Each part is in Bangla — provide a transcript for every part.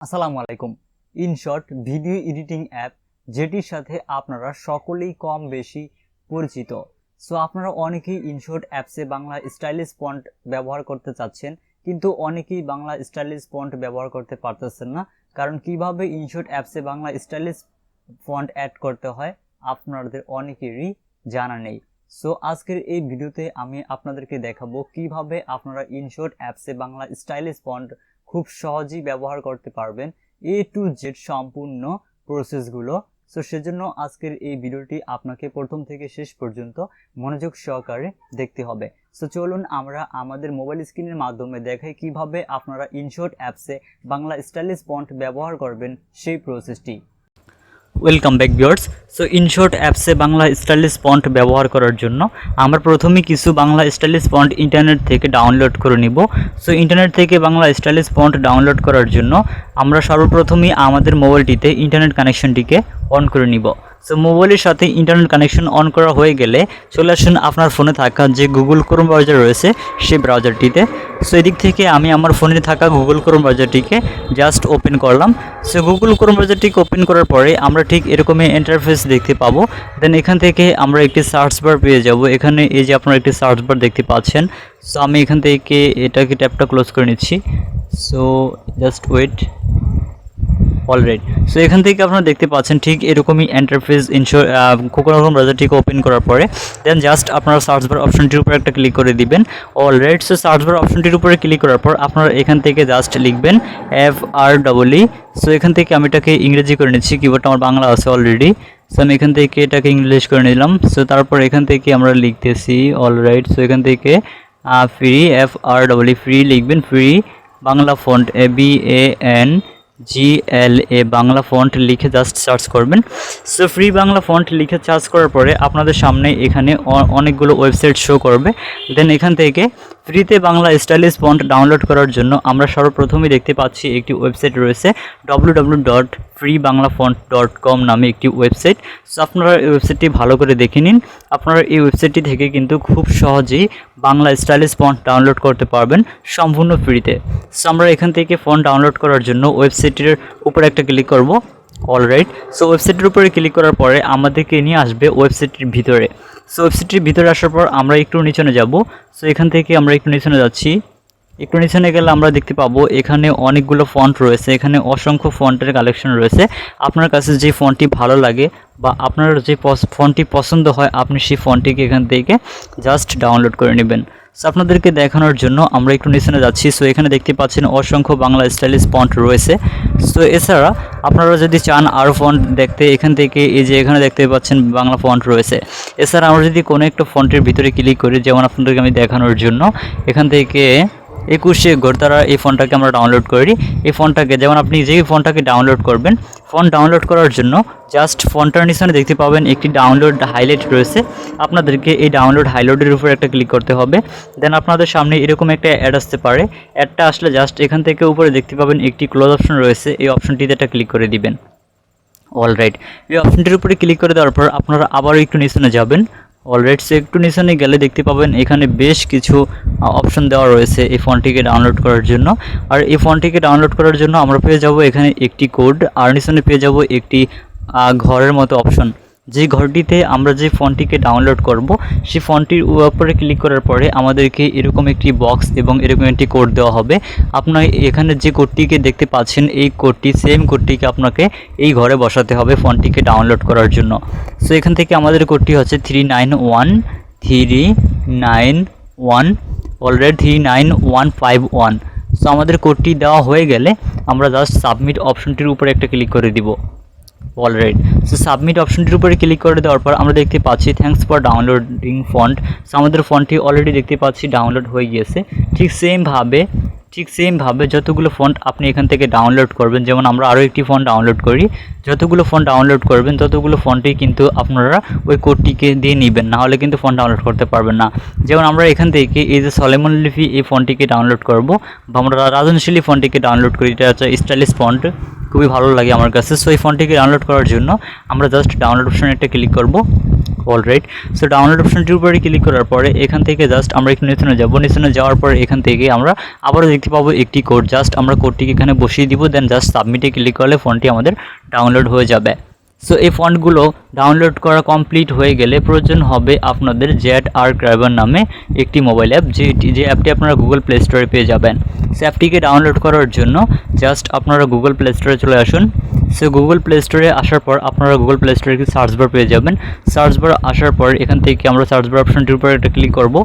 আসসালামু আলাইকুম। ইনশট ভিডিও এডিটিং অ্যাপ, যেটির সাথে আপনারা সকলেই কম বেশি পরিচিত। সো আপনারা অনেকেই ইনশট অ্যাপসে বাংলা স্টাইলিশ ফন্ট ব্যবহার করতে চাচ্ছেন, কিন্তু অনেকেই বাংলা স্টাইলিশ ফন্ট ব্যবহার করতে পারতেছেন না, কারণ কিভাবে ইনশট অ্যাপসে বাংলা স্টাইলিশ ফন্ট অ্যাড করতে হয় আপনাদের অনেকেরই জানা নেই। সো আজকের এই ভিডিওতে আমি আপনাদেরকে দেখাবো কিভাবে আপনারা ইনশট অ্যাপসে বাংলা স্টাইলিশ ফন্ট খুব সহজেই ব্যবহার করতে পারবেন, A to Z সম্পূর্ণ প্রসেসগুলো। সো সেজন্য আজকের এই ভিডিওটি আপনাকে প্রথম থেকে শেষ পর্যন্ত মনোযোগ সহকারে দেখতে হবে। সো চলুন আমরা আমাদের মোবাইল স্ক্রিনের মাধ্যমে দেখাই কিভাবে আপনারা ইনশট অ্যাপসে বাংলা স্টাইলিশ ফন্ট ব্যবহার করবেন সেই প্রসেসটি। Welcome back viewers. So InShot অ্যাপসে বাংলা স্টাইলিশ ফন্ট ব্যবহার করার জন্য আমরা প্রথমে কিছু বাংলা স্টাইলিশ ফন্ট ইন্টারনেট থেকে ডাউনলোড করে নিব। সো ইন্টারনেট থেকে বাংলা স্টাইলিশ ফন্ট ডাউনলোড করার জন্য আমরা সর্বপ্রথমই আমাদের মোবাইলটিতে ইন্টারনেট কানেকশনটিকে অন করে নিব। সো মোবাইলের সাথে ইন্টারনেট কানেকশন অন করা হয়ে গেলে চলে আসুন আপনার ফোনে থাকা যে গুগল ক্রোম ব্রাউজার রয়েছে সেই ব্রাউজারটিতে। সো এদিক থেকে আমি আমার ফোনে থাকা গুগল ক্রোম ব্রাউজারটিকে জাস্ট ওপেন করলাম। সো গুগল ক্রোম ব্রাউজারটিকে ওপেন করার পরে আমরা ঠিক এরকমই ইন্টারফেস দেখতে পাবো। দেন এখান থেকে আমরা একটি সার্চ বার পেয়ে যাব। এখানে এই যে আপনারা একটি সার্চ বার দেখতে পাচ্ছেন। সো আমি এখান থেকে এটাকে ট্যাবটা ক্লোজ করে নিচ্ছি। So just wait. Alright, so এখান থেকে আপনারা দেখতে পাচ্ছেন ঠিক এরকমই ইন্টারফেস গুগল ক্রোম ব্রাউজারটিকে ওপেন করার পরে দেন জাস্ট আপনারা সার্চ বার অপশনটির উপরে একটা ক্লিক করে দিবেন। অলরাইট, সো সার্চ বার অপশনটির উপরে ক্লিক করার পর আপনারা এখান থেকে জাস্ট লিখবেন FREE। সো এখান থেকে আমি এটাকে ইংরেজি করে নিচ্ছি, কিবোর্ডটা আমার বাংলা আছে অলরেডি। সো আমি এখান থেকে এটাকে ইংলিশ করে নিলাম। সো তারপর এখান থেকে আমরা লিখতেছি অলরাইট। সো এখান থেকে ফ্রি FREE ফ্রি লিখবেন, free Bangla font BANGLA Bangla font লিখে জাস্ট সার্চ করবেন। সো ফ্রি বাংলা ফন্ট লিখে সার্চ করার পরে আপনাদের সামনে এখানে অনেকগুলো ওয়েবসাইট শো করবে। দেন এখান থেকে ফ্রিতে বাংলা স্টাইলিশ ফন্ট ডাউনলোড করার জন্য আমরা সর্বপ্রথমেই দেখতে পাচ্ছি একটি ওয়েবসাইট রয়েছে www.freebanglafont.com নামে একটি ওয়েবসাইট। সো আপনারা এই ওয়েবসাইটটি ভালো করে দেখে নিন। আপনারা এই ওয়েবসাইটটি থেকে কিন্তু খুব সহজেই বাংলা স্টাইলিশ ফন্ট ডাউনলোড করতে পারবেন সম্পূর্ণ ফ্রিতে। সো আমরা এখান থেকে ফন্ট ডাউনলোড করার জন্য ওয়েবসাইটের উপরে একটা ক্লিক করব। অলরাইট, সো ওয়েবসাইটের উপরে ক্লিক করার পরে আমাদেরকে নিয়ে আসবে ওয়েবসাইটের ভিতরে। সো ওয়েবসাইটের ভিতরে আসার পর আমরা একটু নিচনে যাব। সো এখান থেকে আমরা একটু নিচনে যাচ্ছি। একটু নিচনে গেলে আমরা দেখতে পাবো এখানে অনেকগুলো ফন্ট রয়েছে, এখানে অসংখ্য ফন্টের কালেকশন রয়েছে। আপনার কাছে যে ফন্টটি ভালো লাগে বা আপনার যে ফন্টটি পছন্দ হয় আপনি সেই ফন্টটিকে এখান থেকে জাস্ট ডাউনলোড করে নেবেন। সো আপনাদেরকে দেখানোর জন্য আমরা একটু নিচনে যাচ্ছি। সো এখানে দেখতে পাচ্ছেন অসংখ্য বাংলা স্টাইলিশ ফন্ট রয়েছে। সো এছাড়া আপনারা যদি চান আরও ফন্ট দেখতে এখান থেকে এই যে এখানে দেখতে পাচ্ছেন বাংলা ফন্ট রয়েছে। এছাড়া আমরা যদি কোনো একটা ফন্টের ভিতরে ক্লিক করি, যেমন আপনাদেরকে আমি দেখানোর জন্য এখান থেকে 21 ঘর দ্বারা এই ফন্টটাকে আমরা ডাউনলোড করি। এই ফন্টটাকে যেমন আপনি যেই ফন্টটাকে ডাউনলোড করবেন, ফন্ট ডাউনলোড করার জন্য জাস্ট ফন্টটার নিচে দেখতে পাবেন একটি ডাউনলোড হাইলাইট রয়েছে। আপনাদেরকে এই ডাউনলোড হাইলাইটের উপর একটা ক্লিক করতে হবে। দেন আপনাদের সামনে এরকম একটা অ্যাড আসতে পারে। অ্যাডটা আসলে জাস্ট এখান থেকে উপরে দেখতে পাবেন একটি ক্লোজ অপশন রয়েছে, এই অপশনটিতে একটা ক্লিক করে দিবেন। অলরাইট, এই অপশনটির উপরে ক্লিক করে দেওয়ার পর আপনারা আবারও একটু নিচে যাবেন। অলরাইট, সো একটু নিচে গেলে দেখতে পাবেন এখানে বেশ কিছু অপশন দেওয়া রয়েছে এই ফন্টটিকে ডাউনলোড করার জন্য। আর এই ফন্টটিকে ডাউনলোড করার জন্য আমরা পেয়ে যাব এখানে একটি কোড, আর নিচে পেয়ে যাব একটি ঘরের মতো অপশন। যে ঘরটিতে আমরা যে ফন্টটিকে ডাউনলোড করব সেই ফন্টটির উপরে ক্লিক করার পরে আমাদেরকে এরকম একটি বক্স এবং এরকম একটি কোড দেওয়া হবে। আপনার এখানে যে কোডটিকে দেখতে পাচ্ছেন এই কোডটি সেম কোডটিকে আপনাকে এই ঘরে বসাতে হবে ফন্টটিকে ডাউনলোড করার জন্য। সো এখান থেকে আমাদের কোডটি হচ্ছে 391 অলরেডি 39151। সো আমাদের কোডটি দেওয়া হয়ে গেলে আমরা জাস্ট সাবমিট অপশনটির উপরে একটা ক্লিক করে দিব। অলরাইট, সো সাবমিট অপশনটির উপরে ক্লিক করে দেওয়ার পর আমরা দেখতে পাচ্ছি thanks for downloading font. So আমাদের ফন্টটি অলরেডি দেখতে পাচ্ছি ডাউনলোড হয়ে গিয়েছে। ঠিক সেমভাবে যতগুলো ফন্ট আপনি এখান থেকে ডাউনলোড করবেন, যেমন আমরা আরও একটি ফন্ট ডাউনলোড করি, যতগুলো ফন্ট ডাউনলোড করবেন ততগুলো ফন্টেই কিন্তু আপনারা ওই কোডটিকে দিয়ে নেবেন, নাহলে কিন্তু ফন্ট ডাউনলোড করতে পারবেন না। যেমন আমরা এখান থেকে এই যে সলেমন লিপি এই ফন্টটিকে ডাউনলোড করব, বা আমরা রাজনশীলী ফন্টটিকে ডাউনলোড করি, এটা হচ্ছে স্টাইলিশ ফন্ট। খুবই ভালো লাগে আমার কাছে। সো এই ফন্টটিকে ডাউনলোড করার জন্য আমরা জাস্ট ডাউনলোড অপশানে একটা ক্লিক করব। অলরাইট, সো ডাউনলোড অপশানটির উপরে ক্লিক করার পরে এখান থেকে জাস্ট আমরা একটু নিচে যাব। নিচে যাওয়ার পরে এখান থেকে আমরা আবারও দেখতে পাবো একটি কোড। জাস্ট আমরা কোডটিকে এখানে বসিয়ে দিব, দেন জাস্ট সাবমিটে ক্লিক করলে ফন্টটি আমাদের ডাউনলোড হয়ে যাবে। সো এই ফন্টগুলো ডাউনলোড করা কমপ্লিট হয়ে গেলে প্রয়োজন হবে আপনাদের জ্যাট আর ক্রাইবার নামে একটি মোবাইল অ্যাপ, যে অ্যাপটি আপনারা গুগল প্লে স্টোরে পেয়ে যাবেন। সো অ্যাপটিকে ডাউনলোড করার জন্য জাস্ট আপনারা গুগল প্লে স্টোরে চলে আসুন। সো গুগল প্লে স্টোরে আসার পর আপনারা গুগল প্লে স্টোরে একটি সার্চ বার পেয়ে যাবেন। সার্চ বার আসার পর এখান থেকে আমরা সার্চ বার অপশনটির উপরে একটা ক্লিক করব।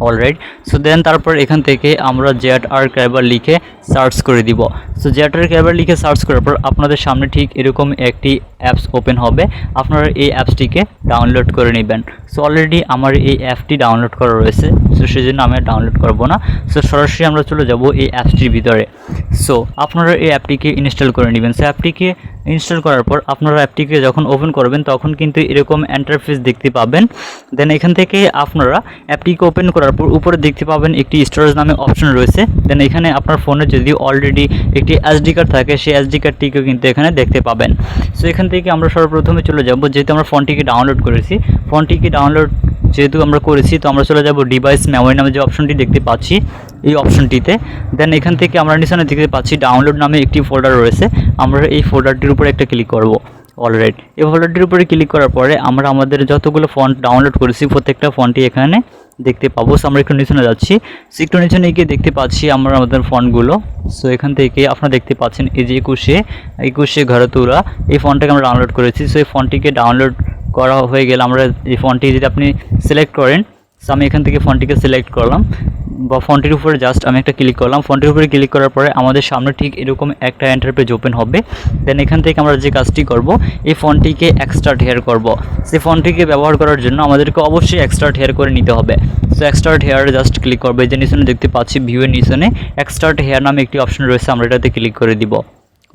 অলরাইট, সো দেন তারপর এখান থেকে আমরা জ্যাট আর ক্রাইবার লিখে সার্চ করে দিব। সো জ্যাট আর ক্রাইবার লিখে সার্চ করার পর আপনাদের সামনে ঠিক এরকম একটি অ্যাপস ওপেন হবে। আপনারা এই অ্যাপসটিকে ডাউনলোড করে নেবেন। সো অলরেডি আমার এই অ্যাপটি ডাউনলোড করা রয়েছে, সো সেই জন্য আমি ডাউনলোড করব না। সো সরাসরি আমরা চলে যাব এই অ্যাপসটির ভিতরে। সো আপনারা এই অ্যাপটিকে ইনস্টল করে নেবেন। সো অ্যাপটিকে ইনস্টল করার পর আপনারা অ্যাপটিকে যখন ওপেন করবেন তখন কিন্তু এরকম ইন্টারফেস দেখতে পাবেন। দেন এখান থেকে আপনারা অ্যাপটিকে ওপেন করার পর উপরে দেখতে পাবেন একটি স্টোরেজ নামে অপশন রয়েছে। দেন এখানে আপনার ফোনে যদি অলরেডি একটি এসডি কার্ড থাকে সেই এসডি কার্ডটিকেও কিন্তু এখানে দেখতে পাবেন। সো এখান থেকে আমরা সর্বপ্রথমে চলে যাব, যেহেতু আমরা ফোনটিকে ডাউনলোড করেছি, ফোনটিকে ডাউনলোড যেহেতু আমরা করেছি তো আমরা চলে যাব ডিভাইস মেমোরি নামে যে অপশনটি দেখতে পাচ্ছি এই অপশনটিতে। দেন এখান থেকে আমরা নিচে দেখতে পাচ্ছি ডাউনলোড নামে একটি ফোল্ডার রয়েছে, আমরা এই ফোল্ডারটির উপরে একটা ক্লিক করব। অলরাইট, এই ফোল্ডারটির উপরে ক্লিক করার পরে আমরা আমাদের যতগুলো ফন্ট ডাউনলোড করেছি প্রত্যেকটা ফন্টই এখানে দেখতে পাবো। সো আমরা একটু নিচে যাচ্ছি, সো একটু নিচে গিয়ে দেখতে পাচ্ছি আমরা আমাদের ফন্টগুলো। সো এখান থেকে আপনারা দেখতে পাচ্ছেন এই যে 21 ঘরে তোলা এই ফন্টটাকে আমরা ডাউনলোড করেছি। সো এই ফন্টটিকে ডাউনলোড করা হয়ে গেলে আমরা এই ফন্টটি যদি আপনি সিলেক্ট করেন, সো আমি এখান থেকে ফন্টটিকে সিলেক্ট করলাম বা ফন্টের উপরে জাস্ট আমি একটা ক্লিক করলাম। ফন্টের উপরে ক্লিক করার পরে আমাদের সামনে ঠিক এরকম একটা ইন্টারপেজ ওপেন হবে। দেন এখান থেকে আমরা যে কাজটি করব এই ফন্টটিকে এক্সট্রাক্ট হেয়ার করব। সেই ফন্টটিকে ব্যবহার করার জন্য আমাদেরকে অবশ্যই এক্সট্রাক্ট হেয়ার করে নিতে হবে। So extract hair just click করবে, যে নিচে দেখতে পাচ্ছি ভিউয়ের নিচে এক্সট্রাক্ট হেয়ার নামে একটি অপশন রয়েছে, আমরা এটাতে ক্লিক করে দিব।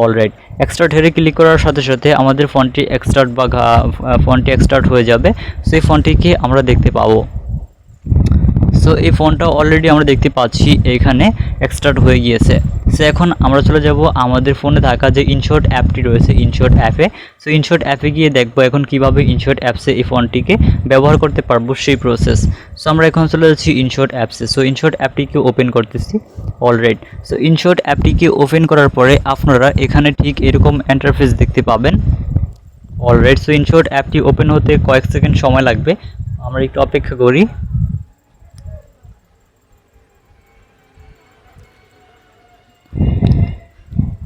অলরাইট, এক্সট্রাক্ট হেয়ারে ক্লিক করার সাথে সাথে আমাদের ফন্টটি এক্সট্রাক্ট বা ফন্টটি এক্সট্রাক্ট হয়ে যাবে। সো এই ফন্টটিকে আমরা দেখতে পাবো। সো এই ফোনটা অলরেডি আমরা দেখতে পাচ্ছি এখানে এক্সট্রাক্ট হয়ে গিয়েছে। সো এখন আমরা চলে যাব আমাদের ফোনে থাকা যে ইনশট অ্যাপটি রয়েছে ইনশট অ্যাপে। সো ইনশট অ্যাপে গিয়ে দেখবো এখন কিভাবে ইনশট অ্যাপসে এই ফোনটিকে ব্যবহার করতে পারবো সেই প্রসেস। সো আমরা এখন চলে যাচ্ছি ইনশট অ্যাপসে। সো ইনশট অ্যাপটিকে ওপেন করতেছি। অলরাইট, সো ইনশট অ্যাপটিকে ওপেন করার পরে আপনারা এখানে ঠিক এরকম ইন্টারফেস দেখতে পাবেন। অলরাইট, সো ইনশট অ্যাপটি ওপেন হতে কয়েক সেকেন্ড সময় লাগবে, আমরা একটু অপেক্ষা করি।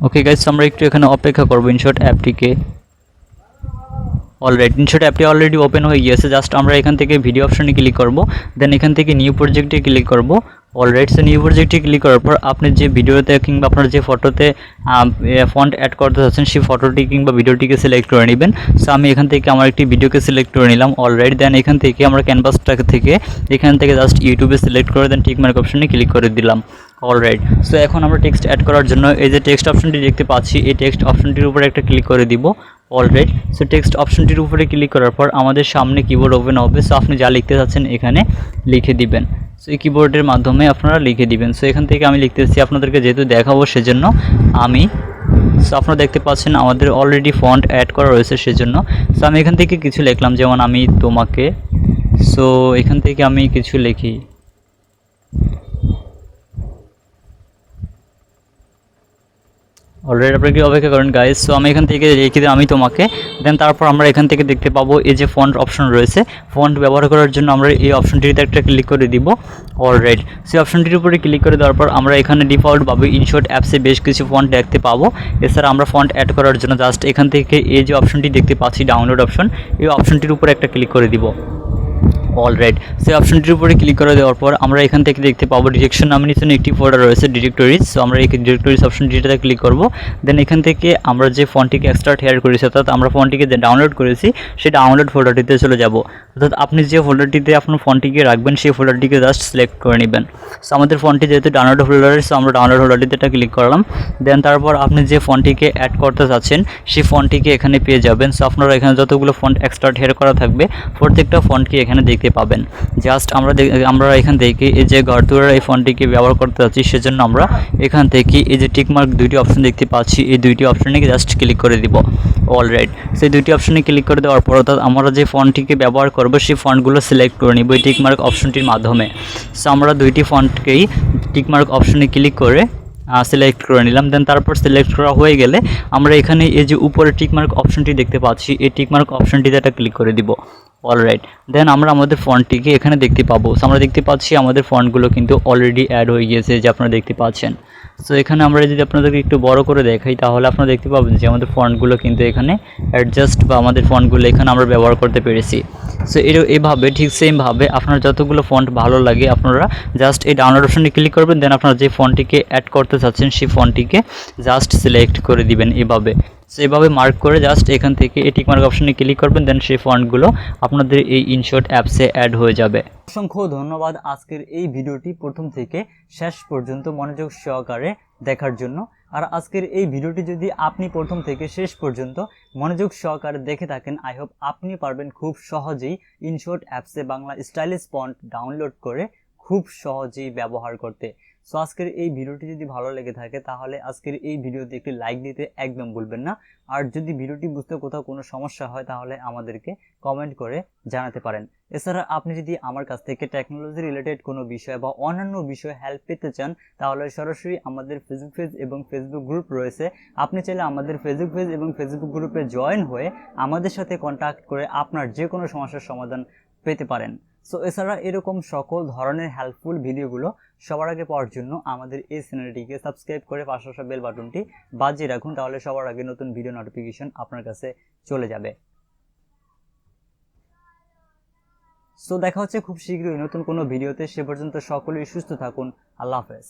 ওকে গাইস, আমরা একটু এখানে অপেক্ষা করব ইনশট অ্যাপটিকে। অলরাইট, ইনশট অ্যাপটি অলরেডি ওপেন হয়ে গিয়েছে। জাস্ট আমরা এখান থেকে ভিডিও অপশনে ক্লিক করব, দেন এখান থেকে নিউ প্রজেক্টে ক্লিক করব। অলরাইট, সো নিউ প্রজেক্টে ক্লিক করার পর আপনি যে ভিডিওতে কিংবা আপনার যে ফটোতে ফন্ট অ্যাড করতে চাচ্ছেন সেই ফটোটি কিংবা ভিডিওটিকে সিলেক্ট করে নেবেন। সো আমি এখান থেকে আমার একটি ভিডিওকে সিলেক্ট করে নিলাম। অলরাইট, দেন এখান থেকে আমরা ক্যানভাসটা থেকে এখান থেকে জাস্ট ইউটিউবে সিলেক্ট করে দেন টিক মার্ক অপশনে ক্লিক করে দিলাম। অলরাইট, সো এখন আমরা টেক্সট অ্যাড করার জন্য এই যে টেক্সট অপশনটি দেখতে পাচ্ছি এই টেক্সট অপশনটির উপরে একটা ক্লিক করে দিব। অলরাইট, সো টেক্সট অপশনটির উপরে ক্লিক করার পর আমাদের সামনে কিবোর্ড ওপেন হবে। সো আপনি যা লিখতে চাচ্ছেন এখানে লিখে দিবেন। সো এই কিবোর্ডের মাধ্যমে আপনারা লিখে দিবেন। সো এখান থেকে আমি লিখতেছি আপনাদেরকে যেহেতু দেখাবো সেজন্য আমি। সো আপনারা দেখতে পাচ্ছেন আমাদের অলরেডি ফন্ট অ্যাড করা রয়েছে সেজন্য। সো আমি এখান থেকে কিছু লিখলাম, যেমন আমি তোমাকে। সো এখান থেকে আমি কিছু লিখি। অলরেডি আপনারা কি অপেক্ষা করেন গাইস। সো আমি এখান থেকে লিখে দিই আমি তোমাকে। দেন তারপর আমরা এখান থেকে দেখতে পাবো এই যে ফন্ট অপশন রয়েছে, ফন্ট ব্যবহার করার জন্য আমরা এই অপশনটিতে একটা ক্লিক করে দিব। অলরাইট, সেই অপশনটির উপরে ক্লিক করে দেওয়ার পর আমরা এখানে ডিফল্টভাবে ইনশট অ্যাপসে বেশ কিছু ফন্ট দেখতে পাবো। এছাড়া আমরা ফন্ট অ্যাড করার জন্য জাস্ট এখান থেকে এই যে অপশনটি দেখতে পাচ্ছি ডাউনলোড অপশন, এই অপশনটির উপরে একটা ক্লিক করে দিব। অলরাইট, সেই অপশনটির উপরে ক্লিক করে দেওয়ার পর আমরা এখান থেকে দেখতে পাবো ডিরেকশন নামের নিচে একটি ফোল্ডার রয়েছে ডিরেক্টরিজ। সো আমরা এই ডিরেক্টরিজ অপশনটিতে ক্লিক করব। দেন এখান থেকে আমরা যে ফন্টটিকে এক্সট্রাক্ট হেয়ার করেছি অর্থাৎ আমরা ফন্টটিকে যে ডাউনলোড করেছি সেই ডাউনলোড ফোল্ডারটিতে চলে যাব। অর্থাৎ আপনি যে ফোল্ডারটিতে আপনার ফন্টটিকে রাখবেন সেই ফোল্ডারটিকে জাস্ট সিলেক্ট করে নেবেন। সো আমাদের ফন্টটি যেহেতু ডাউনলোড ফোল্ডারে, সো আমরা ডাউনলোড ফোল্ডারটিতে একটা ক্লিক করলাম। দেন তারপর আপনি যে ফন্টটিকে অ্যাড করতে চাচ্ছেন সেই ফন্টটিকে এখানে পেয়ে যাবেন। সো আপনারা এখানে যতগুলো ফন্ট এক্সট্রাক্ট হেয়ার করা থাকবে প্রত্যেকটা ফন্টকে এখানে দেখতে পাবেন। জাস্ট আমরা এখান থেকে এই যে ঘরদুয়ার এই ফন্টটিকে ব্যবহার করতে যাচ্ছি, সেজন্য আমরা এখান থেকে এই যে টিকমার্ক দুইটি অপশন দেখতে পাচ্ছি, এই দুইটি অপশনে জাস্ট ক্লিক করে দিব। অলরাইট, সেই দুইটি অপশনে ক্লিক করে দেওয়ার পর অর্থাৎ আমরা যে ফন্টটিকে ব্যবহার করব সেই ফন্টগুলো সিলেক্ট করে নিব এই টিকমার্ক অপশনটির মাধ্যমে। সো আমরা দুইটি ফন্টকেই টিকমার্ক অপশনে ক্লিক করে সিলেক্ট করে নিলাম। দেন তারপর সিলেক্ট করা হয়ে গেলে আমরা এখানে এই যে উপরে টিকমার্ক অপশনটি দেখতে পাচ্ছি, এই টিকমার্ক অপশনটিতে একটা ক্লিক করে দিব। অলরাইট, দেন আমরা আমাদের ফন্টটিকে এখানে দেখতে পাবো। সো আমরা দেখতে পাচ্ছি আমাদের ফন্টগুলো কিন্তু অলরেডি অ্যাড হয়ে গিয়েছে, যে আপনারা দেখতে পাচ্ছেন। সো এখানে আমরা যদি আপনাদেরকে একটু বড় করে দেখাই, তাহলে আপনারা দেখতে পাবেন যে আমাদের ফন্টগুলো কিন্তু এখানে অ্যাডজাস্ট বা আমাদের ফন্টগুলো এখানে আমরা ব্যবহার করতে পেরেছি। সো এইভাবে ঠিক সেমভাবে আপনার যতগুলো ফন্ট ভালো লাগে আপনারা জাস্ট এই ডাউনলোড অপশনে ক্লিক করবেন। দেন আপনারা যে ফন্টটিকে অ্যাড করতে চাচ্ছেন সেই ফন্টটিকে জাস্ট সিলেক্ট করে দিবেন এভাবে। সো এভাবে মার্ক করে জাস্ট এখান থেকে এই টিকমার্ক অপশনে ক্লিক করবেন। দেন সেই ফন্টগুলো আপনাদের এই ইনশট অ্যাপসে অ্যাড হয়ে যাবে। অসংখ্য ধন্যবাদ আজকের এই ভিডিওটি প্রথম থেকে শেষ পর্যন্ত মনোযোগ সহকারে দেখার জন্য। আর আজকের এই ভিডিওটি যদি আপনি প্রথম থেকে শেষ পর্যন্ত মনোযোগ সহকারে দেখে থাকেন, আই হোপ আপনি পারবেন খুব সহজেই ইনশট অ্যাপসে বাংলা স্টাইলিশ ফন্ট ডাউনলোড করে খুব সহজেই ব্যবহার করতে। সো আজকের এই ভিডিওটি যদি ভালো লেগে থাকে তাহলে আজকের এই ভিডিওতে একটি লাইক দিতে একদম ভুলবেন না। আর যদি ভিডিওটি বুঝতে কোথাও কোনো সমস্যা হয় তাহলে আমাদেরকে কমেন্ট করে জানাতে পারেন। এছাড়া আপনি যদি আমার কাছ থেকে টেকনোলজি রিলেটেড কোনো বিষয় বা অন্যান্য বিষয়ে হেল্প পেতে চান তাহলে সরাসরি আমাদের ফেসবুক পেজ এবং ফেসবুক গ্রুপ রয়েছে। আপনি চাইলে আমাদের ফেসবুক পেজ এবং ফেসবুক গ্রুপে জয়েন হয়ে আমাদের সাথে কন্ট্যাক্ট করে আপনার যে কোনো সমস্যার সমাধান পেতে পারেন। সো এছাড়া এরকম সকল ধরনের হেল্পফুল ভিডিওগুলো সবার আগে পাওয়ার জন্য আমাদের এই চ্যানেলটিকে সাবস্ক্রাইব করে পাশে আসা বেল বাটনটি বাজিয়ে রাখুন, তাহলে সবার আগে নতুন ভিডিও নোটিফিকেশন আপনার কাছে চলে যাবে। সো দেখা হচ্ছে খুব শীঘ্রই নতুন কোনো ভিডিওতে। সে পর্যন্ত সকলেই সুস্থ থাকুন। আল্লাহ হাফেজ।